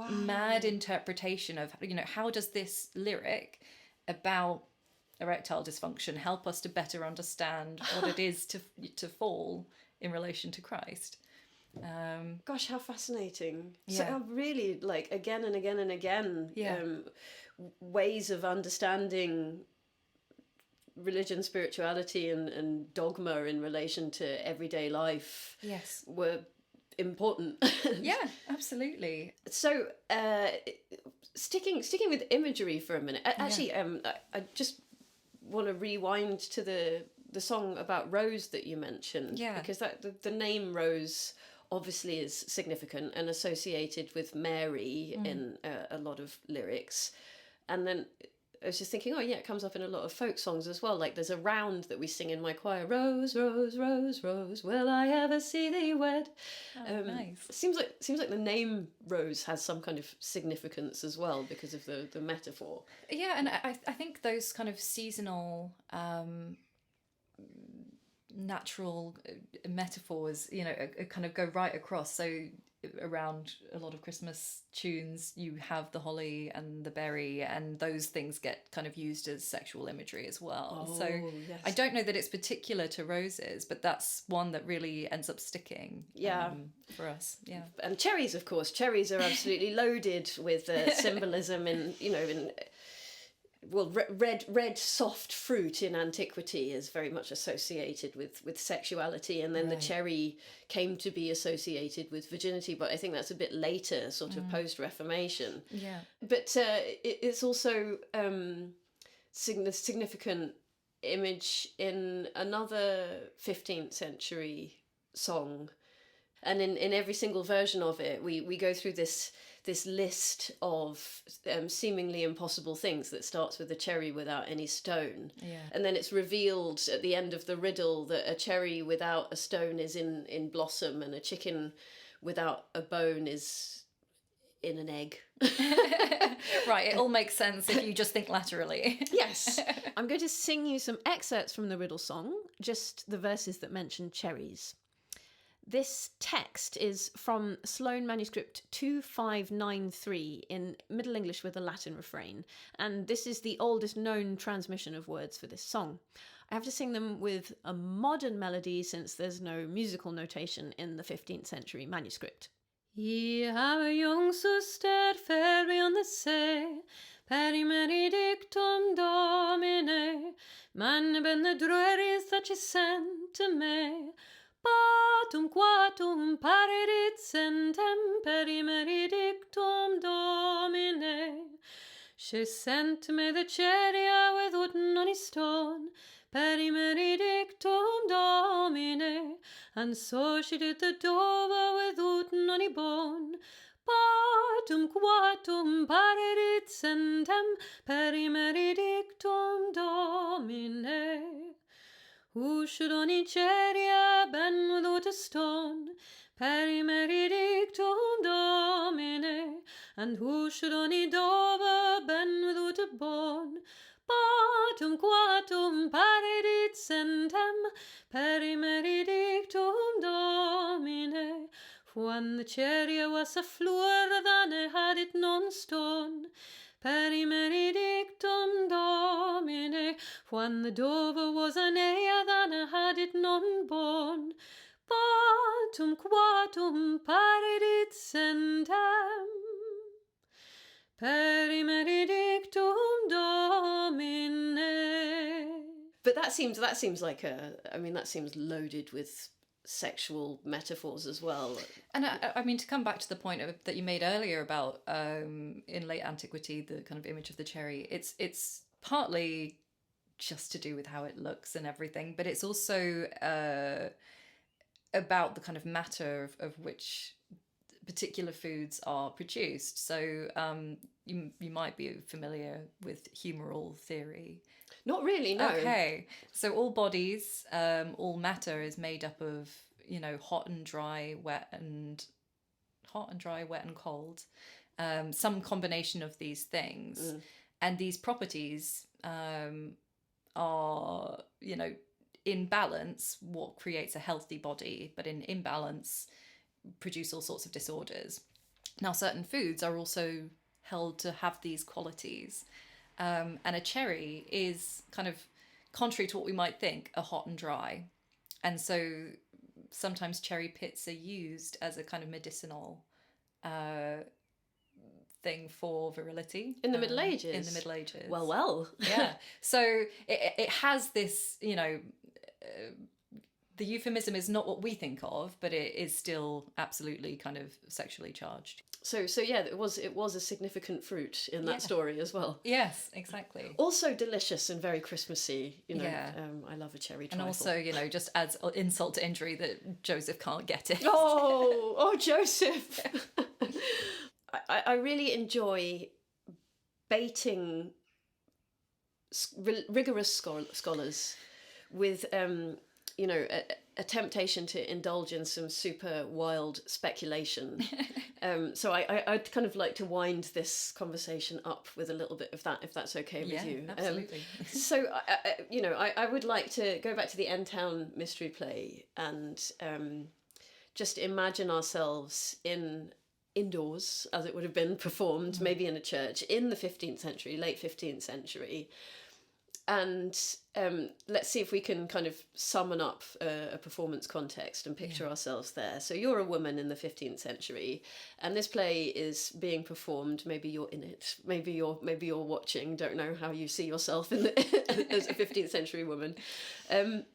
mad interpretation of, how does this lyric about erectile dysfunction help us to better understand what it is to fall in relation to Christ? Gosh, how fascinating. Yeah. So really, like, again and again and again, Yeah. Ways of understanding religion, spirituality and dogma in relation to everyday life Yes. were important. Yeah, absolutely. So, sticking with imagery for a minute. Actually, I just want to rewind to the song about Rose that you mentioned. Yeah. Because the name Rose obviously is significant and associated with Mary in a lot of lyrics. And then I was just thinking, it comes up in a lot of folk songs as well. Like there's a round that we sing in my choir, Rose, Rose, Rose, Rose, will I ever see thee wed? Nice. Seems like the name Rose has some kind of significance as well because of the metaphor. Yeah, and I think those kind of seasonal natural metaphors, kind of go right across. So around a lot of Christmas tunes, you have the holly and the berry, and those things get kind of used as sexual imagery as well. So yes. I don't know that it's particular to roses, but that's one that really ends up sticking for us. Yeah. And cherries, of course. Cherries are absolutely loaded with symbolism red soft fruit in antiquity is very much associated with sexuality, and then the cherry came to be associated with virginity, but I think that's a bit later, sort of post-Reformation. Yeah. But it's also significant image in another 15th century song, and in every single version of it we go through this list of seemingly impossible things that starts with a cherry without any stone. Yeah. And then it's revealed at the end of the riddle that a cherry without a stone is in blossom, and a chicken without a bone is in an egg. Right, it all makes sense if you just think laterally. Yes. I'm going to sing you some excerpts from the Riddle Song, just the verses that mention cherries. This text is from Sloane manuscript 2593 in Middle English with a Latin refrain, and this is the oldest known transmission of words for this song. I have to sing them with a modern melody since there's no musical notation in the 15th century manuscript. Ye have a young suster fair beyond the sea, perimeridictum domine, man ben the drueris that ye sent to me, patum quatum paredit sentem perimeridictum domine. She sent me the cherry without any stone, perimeridictum domine, and so she did the dove without any bone. Patum quatum paredit sentem perimeridictum domine. Who should any cherry ben without a stone, perimeridictum domine, and who should any dove ben without a bone? Patum quatum paredit sentem perimeridictum domine. When the cherry was a floor, then I had it non stone, perimeridictum domine. When the dove was an ea, then I had it non bone, patum quatum paredit sentem perimeridictum domine. that seems like that seems loaded with sexual metaphors as well. And I mean, to come back to the point that you made earlier about in late antiquity, the kind of image of the cherry, it's partly just to do with how it looks and everything, but it's also about the kind of matter of which particular foods are produced. So you might be familiar with humoral theory. Not really, no. Okay, so all bodies, all matter is made up of, hot and dry, wet and cold, some combination of these things, and these properties are, in balance, what creates a healthy body, but in imbalance, produce all sorts of disorders. Now, certain foods are also held to have these qualities. And a cherry is kind of contrary to what we might think, a hot and dry. And so sometimes cherry pits are used as a kind of medicinal thing for virility. In the Middle Ages? In the Middle Ages. Well. Yeah. So it has this, the euphemism is not what we think of, but it is still absolutely kind of sexually charged. So yeah, it was a significant fruit in that story as well. Yes, exactly. Also delicious and very Christmassy. I love a cherry trifle. And also, just adds insult to injury that Joseph can't get it. Oh, Joseph! I really enjoy baiting rigorous scholars with a temptation to indulge in some super wild speculation. So I'd kind of like to wind this conversation up with a little bit of that, if that's okay with you. Absolutely. So I would like to go back to the End Town mystery play and just imagine ourselves indoors, as it would have been performed, maybe in a church in the 15th century, late 15th century. And let's see if we can kind of summon up a performance context and picture ourselves there. So you're a woman in the 15th century, and this play is being performed. Maybe you're in it. Maybe you're watching. Don't know how you see yourself as a 15th century woman. And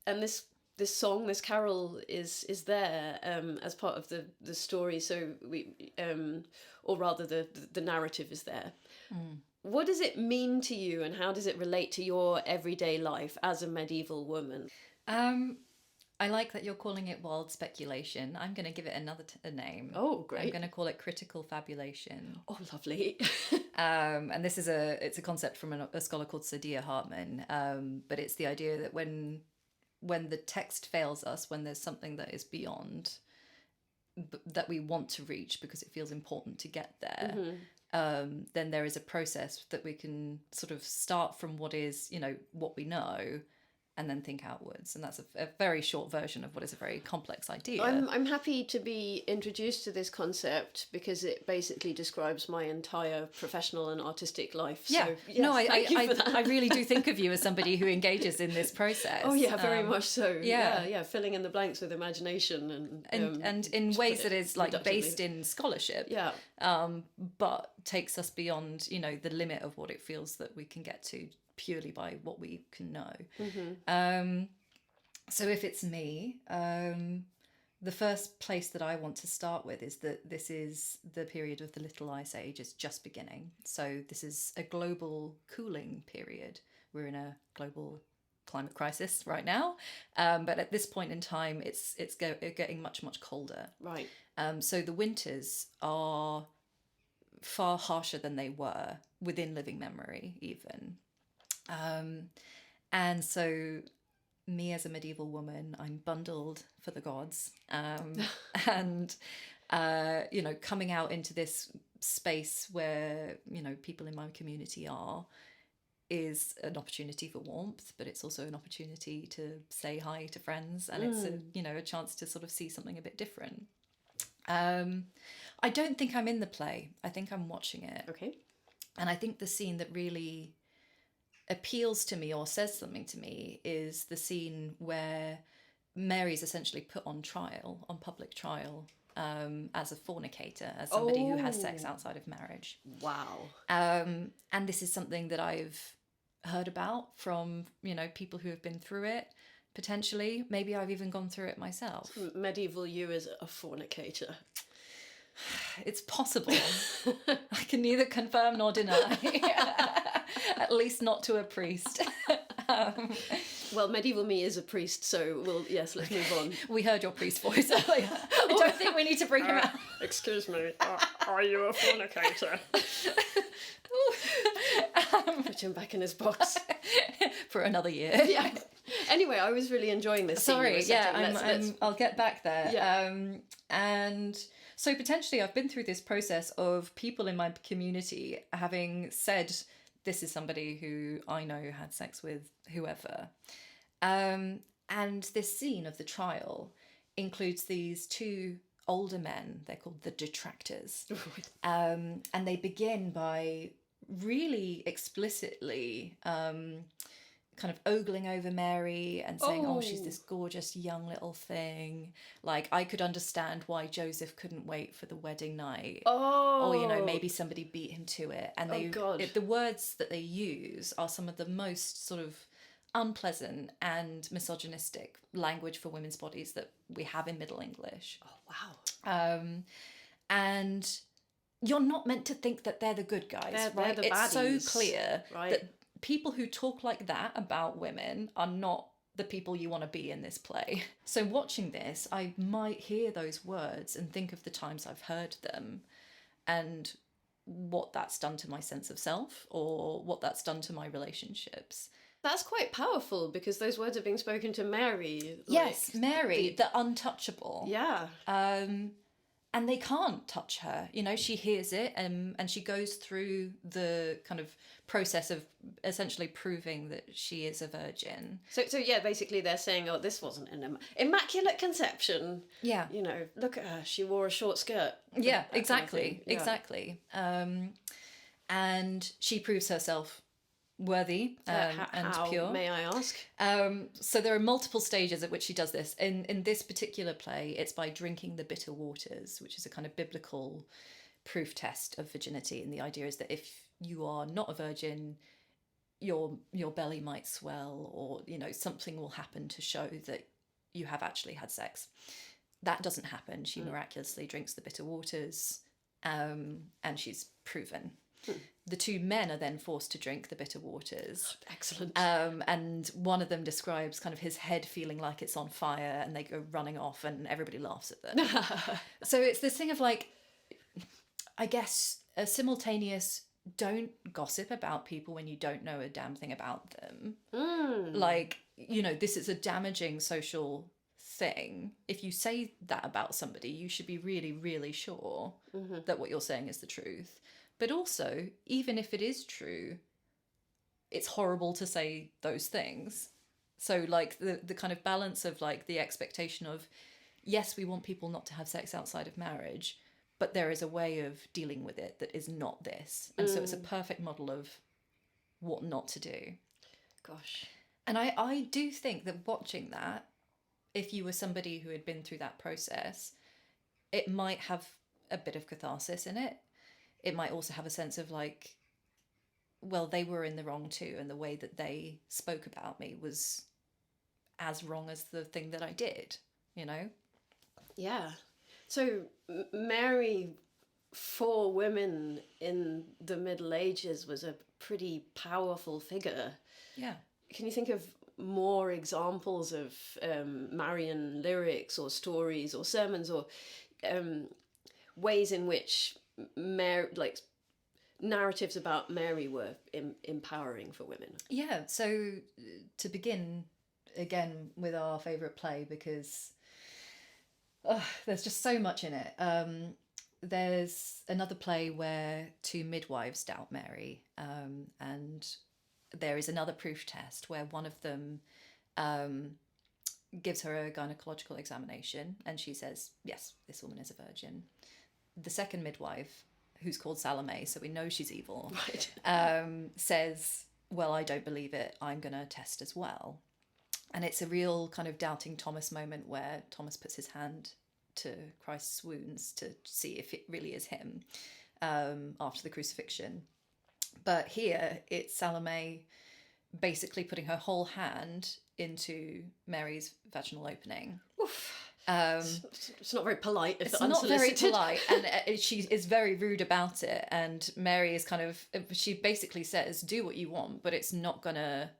this song, this carol is there as part of the story. So or rather the narrative is there. What does it mean to you, and how does it relate to your everyday life as a medieval woman? I like that you're calling it wild speculation. I'm going to give it another name. Oh, great. I'm going to call it critical fabulation. Oh, lovely. And this is it's a concept from a scholar called Sir D. Hartman. But it's the idea that when the text fails us, when there's something that is beyond, that we want to reach because it feels important to get there, then there is a process that we can sort of start from what is, what we know, and then think outwards. And that's a very short version of what is a very complex idea. I'm happy to be introduced to this concept because it basically describes my entire professional and artistic life. Yeah. So, yes, no, I I really do think of you as somebody who engages in this process. Oh yeah, very much so. Yeah. Yeah, filling in the blanks with imagination and in ways that is like based in scholarship. Yeah. But takes us beyond, the limit of what it feels that we can get to purely by what we can know. So if it's me, the first place that I want to start with is that this is the period of the Little Ice Age. It's just beginning. So this is a global cooling period. We're in a global climate crisis right now, but at this point in time, it's getting much, much colder. Right. So the winters are far harsher than they were within living memory, even. And so me as a medieval woman, I'm bundled for the gods, and coming out into this space where people in my community are is an opportunity for warmth, but it's also an opportunity to say hi to friends, and it's a chance to sort of see something a bit different. I don't think I'm in the play. I think I'm watching it. Okay. And I think the scene that really appeals to me or says something to me is the scene where Mary's essentially put on public trial, as a fornicator, as somebody who has sex outside of marriage. Wow. And this is something that I've heard about from, people who have been through it. Potentially, maybe I've even gone through it myself. Medieval you as a fornicator. It's possible. I can neither confirm nor deny. At least not to a priest. Well, medieval me is a priest, so let's move on. We heard your priest voice earlier. I don't think we need to bring him out. Excuse me, are you a fornicator? Put him back in his box. For another year. Yeah. Anyway, I was really enjoying this. Sorry, I'll get back there. Yeah. And so potentially I've been through this process of people in my community having said, this is somebody who I know had sex with whoever. And this scene of the trial includes these two older men. They're called the detractors. And they begin by really explicitly kind of ogling over Mary and saying, oh, she's this gorgeous young little thing. Like, I could understand why Joseph couldn't wait for the wedding night. Oh. Or, maybe somebody beat him to it. And the words that they use are some of the most sort of unpleasant and misogynistic language for women's bodies that we have in Middle English. Oh, wow. And you're not meant to think that they're the good guys, right? They're the baddies, it's so clear that people who talk like that about women are not the people you want to be in this play. So watching this, I might hear those words and think of the times I've heard them and what that's done to my sense of self or what that's done to my relationships. That's quite powerful because those words are being spoken to Mary. Yes, Mary, the untouchable. Yeah. And they can't touch her. She hears it and she goes through the kind of process of essentially proving that she is a virgin. So yeah, basically they're saying, oh, this wasn't an immaculate conception. Yeah. Look at her. She wore a short skirt. Yeah, exactly. Yeah. Exactly. And she proves herself worthy and pure. May I ask? So there are multiple stages at which she does this. In this particular play, it's by drinking the bitter waters, which is a kind of biblical proof test of virginity. And the idea is that if you are not a virgin, your belly might swell, or something will happen to show that you have actually had sex. That doesn't happen. She miraculously drinks the bitter waters, and she's proven. The two men are then forced to drink the bitter waters. Excellent. And one of them describes kind of his head feeling like it's on fire, and they go running off and everybody laughs at them. So it's this thing of I guess a simultaneous don't gossip about people when you don't know a damn thing about them. This is a damaging social thing. If you say that about somebody, you should be really, really sure that what you're saying is the truth. But also, even if it is true, it's horrible to say those things. So the kind of balance of the expectation of, yes, we want people not to have sex outside of marriage, but there is a way of dealing with it that is not this. And so it's a perfect model of what not to do. Gosh. And I do think that watching that, if you were somebody who had been through that process, it might have a bit of catharsis in it. It might also have a sense of well, they were in the wrong too, and the way that they spoke about me was as wrong as the thing that I did, Yeah. So Mary, for women in the Middle Ages, was a pretty powerful figure. Yeah. Can you think of more examples of Marian lyrics or stories or sermons or ways in which Mary, narratives about Mary were empowering for women? Yeah, so to begin again with our favourite play, because there's just so much in it. There's another play where two midwives doubt Mary, and there is another proof test where one of them gives her a gynecological examination and she says, yes, this woman is a virgin. The second midwife, who's called Salome, so we know she's evil, right. Says, well, I don't believe it, I'm going to test as well. And it's a real kind of doubting Thomas moment where Thomas puts his hand to Christ's wounds to see if it really is him after the crucifixion. But here it's Salome basically putting her whole hand into Mary's vaginal opening. Oof. It's not very polite if It's they're not very unsolicited. polite, and she is very rude about it. And Mary is kind of, she basically says, "Do what you want, but it's not gonna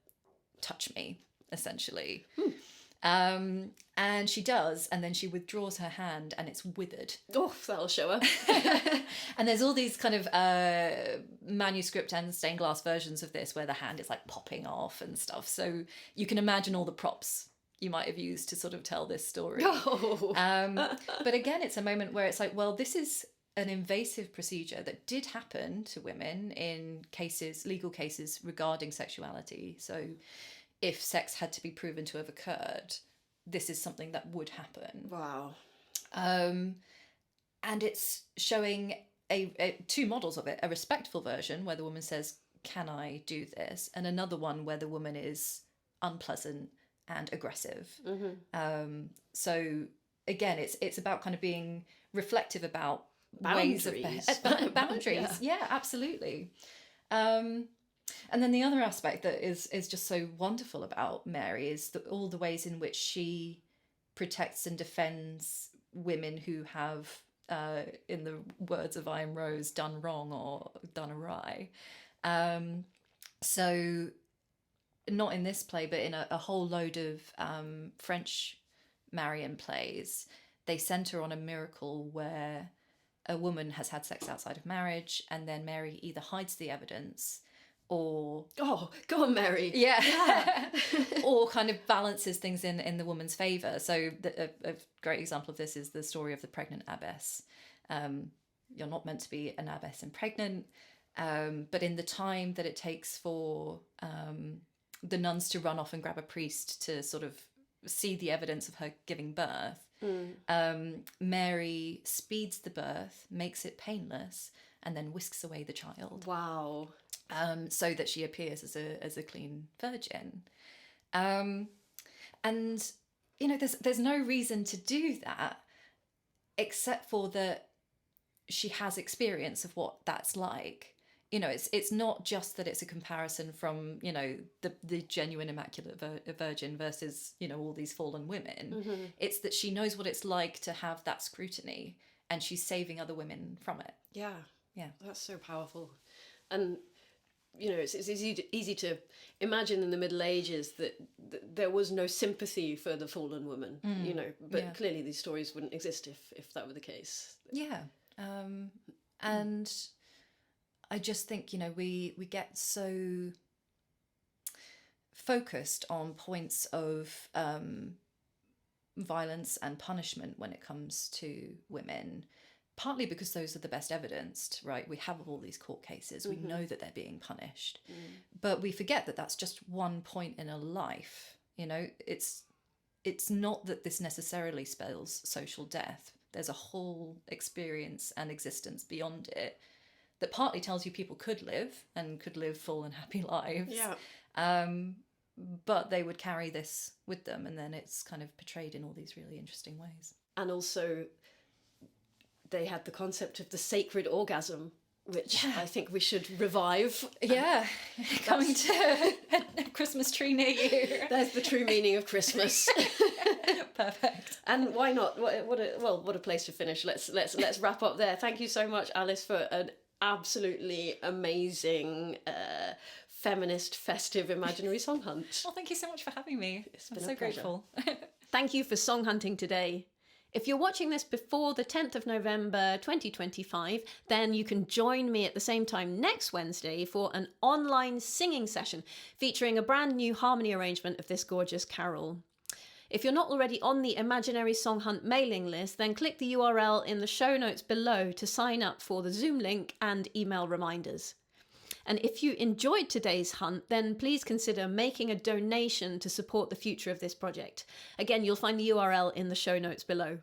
touch me," essentially. And she does, and then she withdraws her hand, and it's withered. Oh, that'll show her. And there's all these kind of manuscript and stained glass versions of this where the hand is like popping off and stuff. So you can imagine all the props you might have used to sort of tell this story. Oh. But again, it's a moment where it's like, well, this is an invasive procedure that did happen to women in cases, legal cases regarding sexuality. So if sex had to be proven to have occurred, this is something that would happen. Wow. And it's showing two models of it: a respectful version where the woman says, "Can I do this?" and another one where the woman is unpleasant and aggressive. So again, it's about kind of being reflective about ways of boundaries. Yeah, absolutely. And then the other aspect that is just so wonderful about Mary is all the ways in which she protects and defends women who have, in the words of I Am Rose, done wrong or done awry. So not in this play, but in a whole load of French Marian plays, they centre on a miracle where a woman has had sex outside of marriage, and then Mary either hides the evidence or... Oh, go on, Mary. Yeah. Or kind of balances things in the woman's favour. So a great example of this is the story of the pregnant abbess. You're not meant to be an abbess and pregnant, but in the time that it takes for the nuns to run off and grab a priest to sort of see the evidence of her giving birth, Mary speeds the birth, makes it painless, and then whisks away the child. Wow. So that she appears as a clean virgin. And, you know, there's no reason to do that except for that she has experience of what that's like. You know, it's not just that it's a comparison from, you know, the genuine Immaculate Virgin versus, you know, all these fallen women. It's that she knows what it's like to have that scrutiny, and she's saving other women from it. Yeah. Yeah. That's so powerful. And, you know, it's easy to imagine in the Middle Ages that there was no sympathy for the fallen woman, you know, but clearly these stories wouldn't exist if that were the case. Yeah. And I just think, you know, we get so focused on points of violence and punishment when it comes to women, partly because those are the best evidenced, right? We have all these court cases. We know that they're being punished. But we forget that that's just one point in a life. You know, it's not that this necessarily spells social death. There's a whole experience and existence beyond it that partly tells you people could live full and happy lives. Yeah. But they would carry this with them, and then it's kind of portrayed in all these really interesting ways. And also, they had the concept of the sacred orgasm, which I think we should revive. Yeah, coming to a Christmas tree near you. There's the true meaning of Christmas. Perfect. And why not? What a place to finish. Let's wrap up there. Thank you so much, Alice, for an absolutely amazing feminist festive imaginary song hunt. Well, thank you so much for having me. I'm been so a pleasure. grateful. Thank you for song hunting today. If you're watching this before the 10th of November 2025, then you can join me at the same time next Wednesday for an online singing session featuring a brand new harmony arrangement of this gorgeous carol. If you're not already on the Imaginary Song Hunt mailing list, then click the URL in the show notes below to sign up for the Zoom link and email reminders. And if you enjoyed today's hunt, then please consider making a donation to support the future of this project. Again, you'll find the URL in the show notes below.